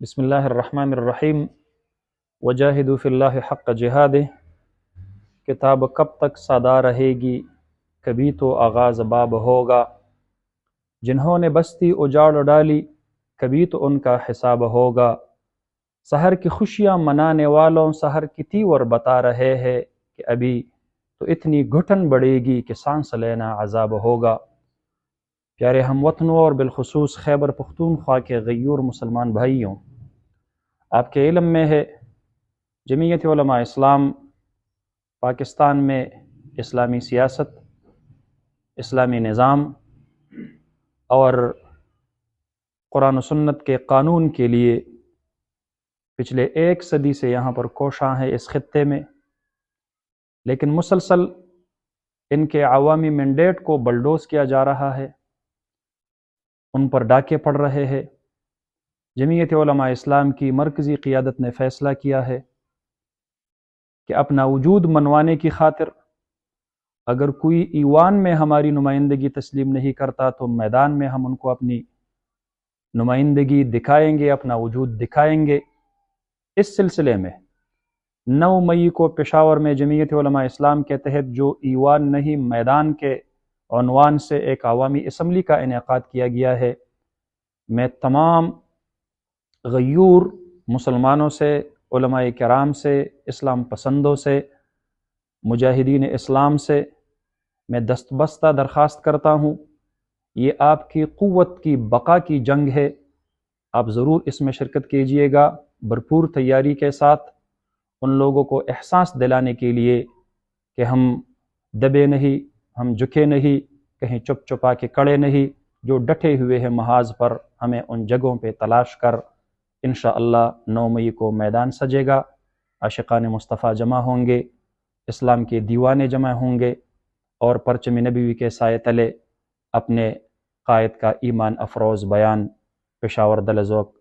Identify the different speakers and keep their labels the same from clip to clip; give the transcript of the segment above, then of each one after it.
Speaker 1: بسم اللہ الرحمن الرحیم وجاہدوا فی اللہ حق جہادہ۔ کتاب کب تک سادا رہے گی، کبھی تو آغاز باب ہوگا۔ جنہوں نے بستی اجاڑ ڈالی، کبھی تو ان کا حساب ہوگا۔ سحر کی خوشیاں منانے والوں سحر کی تیور بتا رہے ہیں کہ ابھی تو اتنی گھٹن بڑھے گی کہ سانس لینا عذاب ہوگا۔ پیارے ہم وطنوں اور بالخصوص خیبر پختونخوا کے غیور مسلمان بھائیوں، آپ کے علم میں ہے جمعیت علماء اسلام پاکستان میں اسلامی سیاست، اسلامی نظام اور قرآن و سنت کے قانون کے لیے پچھلے 1 صدی سے یہاں پر کوشاں ہے اس خطے میں، لیکن مسلسل ان کے عوامی مینڈیٹ کو بلڈوز کیا جا رہا ہے، ان پر ڈاکے پڑ رہے ہیں۔ جمعیت علماء اسلام کی مرکزی قیادت نے فیصلہ کیا ہے کہ اپنا وجود منوانے کی خاطر اگر کوئی ایوان میں ہماری نمائندگی تسلیم نہیں کرتا تو میدان میں ہم ان کو اپنی نمائندگی دکھائیں گے، اپنا وجود دکھائیں گے۔ اس سلسلے میں 9 مئی کو پشاور میں جمعیت علماء اسلام کے تحت جو ایوان نہیں میدان کے عنوان سے ایک عوامی اسمبلی کا انعقاد کیا گیا ہے، میں تمام غیور مسلمانوں سے، علماء کرام سے، اسلام پسندوں سے، مجاہدین اسلام سے میں دستبستہ درخواست کرتا ہوں، یہ آپ کی قوت کی بقا کی جنگ ہے، آپ ضرور اس میں شرکت کیجئے گا بھرپور تیاری کے ساتھ، ان لوگوں کو احساس دلانے کے لیے کہ ہم دبے نہیں، ہم جھکے نہیں، کہیں چپ چپا کے کڑے نہیں، جو ڈٹے ہوئے ہیں محاذ پر، ہمیں ان جگہوں پہ تلاش کر انشاءاللہ 9 مئی کو میدان سجے گا، عاشقان مصطفیٰ جمع ہوں گے، اسلام کے دیوانے جمع ہوں گے اور پرچم نبوی کے سائے تلے اپنے قائد کا ایمان افروز بیان پشاور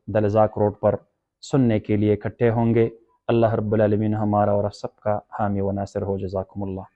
Speaker 1: دلزاک روڈ پر سننے کے لیے اکٹھے ہوں گے۔ اللہ رب العالمین ہمارا اور سب کا حامی و ناصر ہو۔ جزاکم اللہ۔